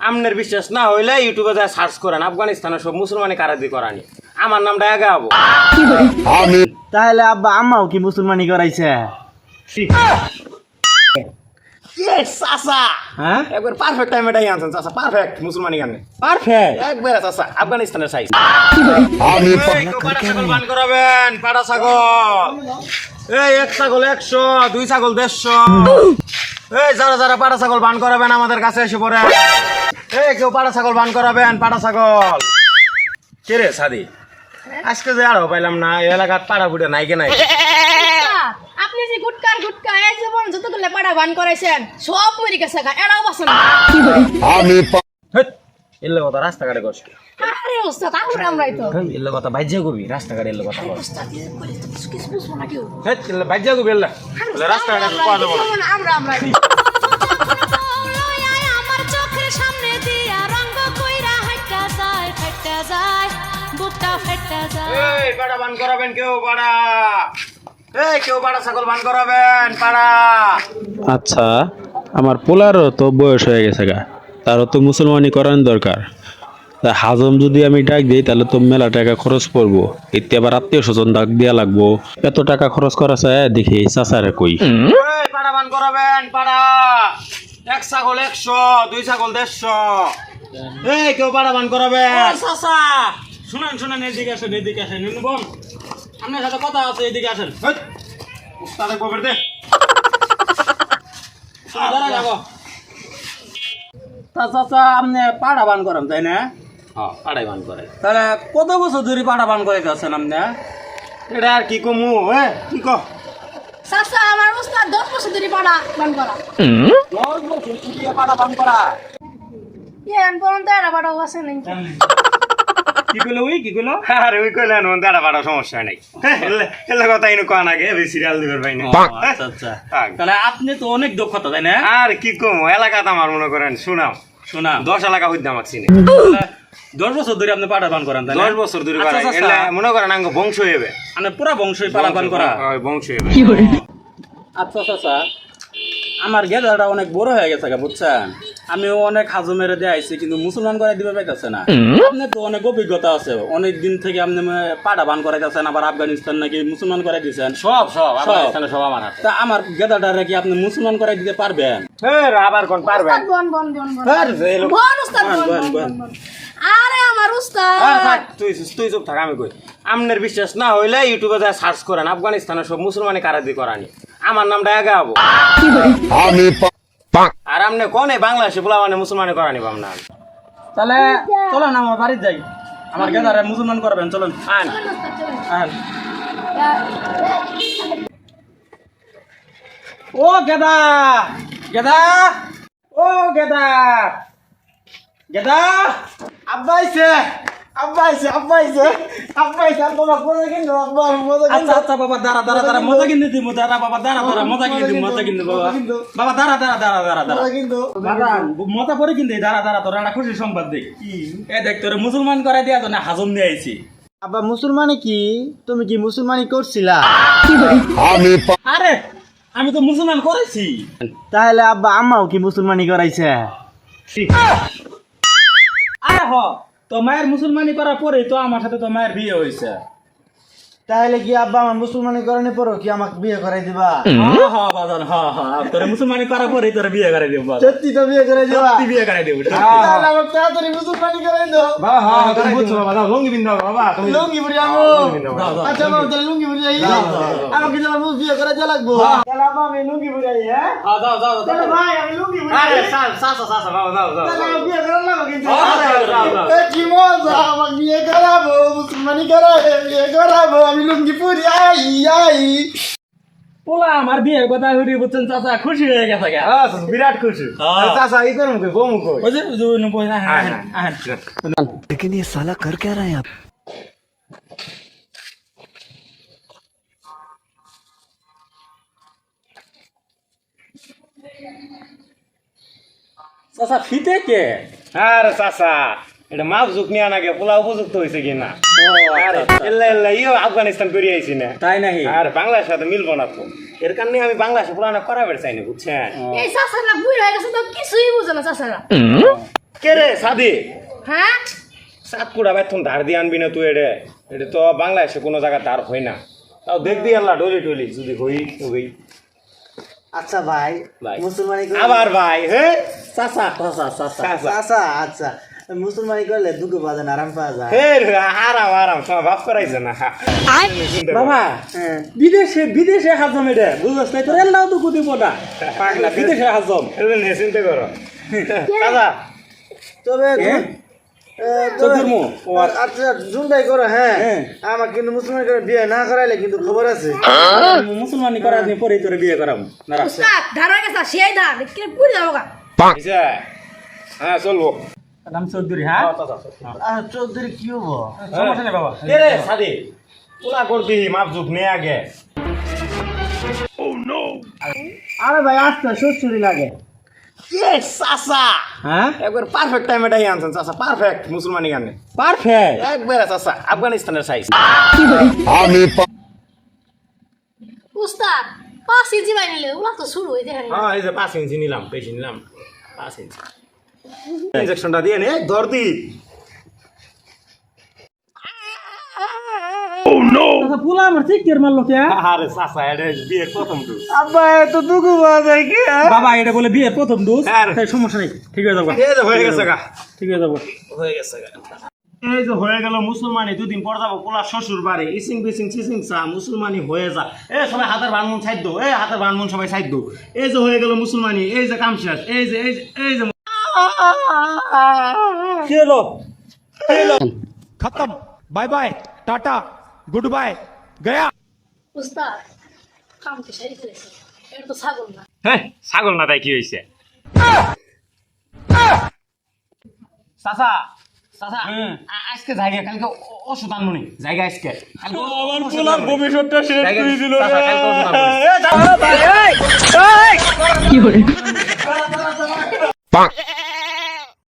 আমনের বিশ্বাস না হইলে ইউটিউবে যা সার্চ করেন আফগানিস্তানের সব মুসলমানি কারাদি করানি আমার নামটা আগে হবো। তাহলে আব্বা আম্মাও কি মুসলমানি করাইছে? চাচা হ্যাঁ একবার পারফেক্ট টাইম এটাই আনছেন চাচা, পারফেক্ট মুসলমানি গানে পারফেক্ট। একবার চাচা আফগানিস্তানের সাইজ। ছাগল বান করাবেন, পাড়া ছাগল এই এক ছাগল 100, 2 ছাগল 150। এই যারা যারা পাড়া ছাগল বান করাবেন আমাদের কাছে এসে পড়ে। এই কেউ পাড়া ছাগল বান করাবেন, পাড়া ছাগল। কে রে সাদি আজকে যে আরো পাইলাম না, এই এলাকার পাড়া ফুটে নাই কে নাই। আপনি যে গুটকা এই যে বন যতগুলো পাড়া বান করাইছেন সব মরে গেছে গা, এরাও বাসন না। এলে কথা রাস্তাঘাটে কষ্ট, আরে ওস্তাদ আমরাই তো এলে কথা বাইজে কবি রাস্তাঘাটে এলে কথা ওস্তাদ কিছু বুঝবো না কেউ। বাইজে কবি এলে রাস্তাঘাটে পাওয়া যাবো না। আমরাই আমার চোখের সামনে দিয়া রঙ্গ কইরা হাইটা যায় বুকটা ফেটে যায়। এই পাড়া বান করাবেন কেউ, পাড়া এই কেউ পাড়া ছাগল বান করাবেন, পাড়া। আচ্ছা, আমার পোলারও তো বয়স হয়ে গেছে গা, তারও তো মুসলমানি করার দরকার। তা হাজম যদি আমি ডাক দিই তাহলে তো মেলা টাকা খরচ পড়বো, এতে আবার আত্মীয় স্বজন ডাক দেওয়া লাগবো। এত টাকা খরচ করা চায় দেখি চাচারে কই। এই পাড়া বান করাবেন, পাড়া। এক ছাগল 100, 2 ছাগল 150। এই কেউ পাড়া বান করাবেন। চাচা শুনেন শুনেন, এদিকে আসেন এদিকে আসেন। বোন আপনার সাথে কথা আছে, এদিকে আসেন। উস্তাদে কবের দে। দাঁড়া যাবো। তা চাচা আপনি পাড়া বান করেন তাই না? হ্যাঁ পাড়াই বান করে। তাহলে কত বছর ধরে পাড়া বান করে যাচ্ছেন আপনি? এটা আর কি কমু, কি কো চাচা আমার ওস্তাদ 10 বছর ধরে পাড়া বান করা। 10 বছর ধরে পাড়া বান করা। এন পর্যন্ত এরা পাড়াও আছে নাই। কি কইলো ওই কি কইলো? আরে ওই কইলেন দাঁড়া পাড়া সমস্যা নাই। এলে কথা ইনো কোয়া নাগে সিরিয়াল দিবার পাই না। আচ্ছা আচ্ছা, তাহলে আপনি তো অনেক দক্ষতা তাই না? আর কি কমু, এলাকাতে আমার মনে করেন শুনাম শোনা 10 এলাকা হইতে আমার চিনে। 10 বছর ধরে আপনি পাড়া বান করেন তাই না? 10 বছর ধরে আচ্ছা, পাড়া আচ্ছা, এলে মনে করেন আঙ্গ বংশ হইবে, মানে পুরা বংশই পাড়া বান করা। বংশ হইবে। আচ্ছা চাচা, আমার গেদাটা অনেক বড় হয়ে গেছে বুঝছেন, আমিও অনেক হাজু মেরে দিয়ে আইছি কিন্তু মুসলমান করে দিবে পাইতেছে না। আপনি তো অনেক অভিজ্ঞতা আছে, অনেক দিন থেকে আপনি পাড়া বান করাইতেছেন, আবার আফগানিস্তান নাকি মুসলমান করে দিচ্ছেন। সব আফগানিস্তানে সব আমার হাতে। তা আমার গেদাটা কি আপনি মুসলমান করে দিতে পারবেন? আবার কোন পারবেন? ওস্তাদ বন ওস্তাদ বন। আরে আমার ওস্তাদ তুই চুপ থাক, আমি কই আমনের বিশ্বাস না হইলে ইউটিউবে যা সার্চ করেন আফগানিস্তানের সব মুসলমানি কারাদি করানি আমার নামটা আগে হবো। আর আমনে কোনে বাংলাদেশে পোলা মানে মুসলমানি করানি পাম না। তাহলে চলেন আমার বাড়িতে যাই, আমার গেদারে মুসলমান করবেন, চলেন। আন আন। ও গেদা গেদা, ও গেদা গেদা, আব্বা আইছে আব্বা আইছে আব্বা আইছে আব্বা আইছে। আর বাবা মজা কিন্তু আব্বা মজা কিন্তু। আচ্ছা বাবা দাঁড়া দাঁড়া দাঁড়া, মজা কিন্তু দিব। দাঁড়া বাবা দাঁড়া দাঁড়া, মজা কিন্তু বাবা। বাবা দাঁড়া দাঁড়া দাঁড়া দাঁড়া দাঁড়া কিন্তু দাঁড়া, মজা পরে কিন্তু দাঁড়া দাঁড়া, তোর একটা খুশি সংবাদ দেখ। এ দেখ তোরে মুসলমান করাই দিয়া তো না হাজম নিয়ে আইছি। আব্বা মুসলমানি কি? তুমি কি মুসলমানি করছিলা? আরে আমি তো মুসলমান করেছি। তাহলে আব্বা আম্মাও কি মুসলমানি করাইছে? আরে হ, তো মায়ের মুসলমানি করার পরেই তো আমার সাথে তো মায়ের বিয়ে হয়েছে। তাহলে কি আব্বা আমার মুসলমানি করানোর পরও কি আমাকে বিয়ে করাই দিবা? বাজান তোর মুসলমানি করার পরেই তোর বিয়ে করে দিব। সত্যি তো বিয়ে করে দিবা? সত্যি বিয়ে করে দিব। তাহলে আমাকে তাড়াতাড়ি মুসলমানি করাই দাও। বাবা হ্যাঁ তুমি বুঝছো বাবা, দাও লুঙ্গি বিন দাও বাবা, তুমি লুঙ্গি পরি আমো। আচ্ছা বাবা তাহলে লুঙ্গি পরি আই। আমাকে যেন বিয়ে করে যা লাগবো। তাহলে আব্বা আমি লুঙ্গি পরি আই। হ্যাঁ দাও দাও তাহলে ভাই আমি লুঙ্গি পরি আই। আরে সাসা বাবা দাও দাও। তাহলে আমাকে বিয়ে করে লাগবো কিন্তু। দাও। এ কি মজা, আমাকে বিয়ে করাবো, মুসলমানি করাবে, বিয়ে করাবো, আমি লুঙ্গি পরি আই আই। পোলা আমার বিয়ের কথা হইরি বুঝছেন চাচা, খুশি হয়ে গেছে গা। বিরাট খুশি। চাচা ই করুম কই বমু কই। ওই যে বই না। लेकिन ये साला कर क्या रहा है आप? চাচা ফিতে কে? আরে চাচা এটা মাপ ঝুক নিয়ে নাকি পোলা উপযুক্ত হয়েছে কিনা। আরে এল্লা ইও আফগানিস্তান করে আইছি না। তাই নাকি? আর বাংলাদেশের সাথে মিলবো না তো, এর কারণে আমি বাংলাদেশে পুরানো করাবার চাই না বুঝছেন। এই চাচারা বুড়ি হয়ে গেছে তো কিছুই বুঝে না চাচারা। কে রে সাদি হ্যাঁ সাতকুড়া বেতন ধার দিয়ে আনবি না তুই এটা তো বাংলাদেশে কোনো জায়গায় ধার হয় না তাও দেখবি আল্লাহ ডলি টলি যদি হই হই আচ্ছা ভাই ভাই। মুসলমানি আবার ভাই হে চাচা চাচা আচ্ছা আচ্ছা মুসলমানি করলে দুঃখ পাওয়া না আরাম পাওয়া যায় হে আরাম আরাম তোমার বাপ করাইছে না বাবা হ্যাঁ বিদেশে বিদেশে হাজম এটা বুঝছ নাই তোর এলাও তো কুদি পড়া পাগলা বিদেশে হাজম চিন্তা করো চাচা তবে চতুর্ম আচ্ছা জুনটাই করো হ্যাঁ হ্যাঁ। আমার কিন্তু মুসলমান করে বিয়ে না করাইলে কিন্তু খবর আছে মুসলমানি করার দিন পরে তোরে বিয়ে করাম না রাখছে উস্তাদ ধার হয়ে গেছে সেই ধার কে পুরি যাবো গা বুঝছে? হ্যাঁ চলবো নাম চৌধুরী হ্যাঁ আর চৌধুরী কি হবো সমস্যা নেই বাবা কে রে সাদি পুরা করবি মাপ যুগ নে আগে আরে ভাই আস্তে শ্বশুরি লাগে ইয়েস চাচা হ্যাঁ একবার পারফেক্ট টাইমে ডাই আনছেন চাচা পারফেক্ট মুসলমানি গানে পারফেক্ট একবার চাচা আফগানিস্তানের সাইজ উস্তাদ 5 ইঞ্চি বাই নিলে ওলা তো শুরু হয়ে যায় হ্যাঁ এই যে 5 ইঞ্চি নিলাম বেশি নিলাম 5 ইঞ্চি ইনজেকশনটা দিয়ে নে ধর দি পুলা আমার ঠিক কের মারলো কে আরে চাচা এটা বিয়ের প্রথম ডোজ আব্বা এত দুঃখ পাওয়া যায় কি বাবা এটা বলে বিয়ে প্রথম ডোজ হ্যাঁ। সমস্যা নেই ঠিক হয়ে যাবো এই যে হয়ে গেছে গা ঠিক হয়ে যাবো হয়ে গেছে গা এই যে হয়ে গেল মুসলমানি দুদিন পর যাবো পোলা শ্বশুর বাড়ি ইসিং বিসিং চিসিং চা মুসলমানি হয়ে যা এ সবাই হাতের বানমুন সাইড দো এই হাতের বানমুন সবাই সাইড দো এই যে হয়ে গেল মুসলমানি এই যে কাম শেষ এই যে এই যে কি হলো खत्म bye bye tata goodbye गया উস্তাদ কাম তো সেই ফেলেছে এটা তো ছাগল না হ্যাঁ ছাগল না তাই কি হয়েছে চাচা চাচা আজকে জায়গা কালকে ওষুধ আনমনি জায়গা আজকে আমার পোলার ভবিষ্যৎটা শেষ করে দিল চাচা, কালকে ওষুধ আনমনি।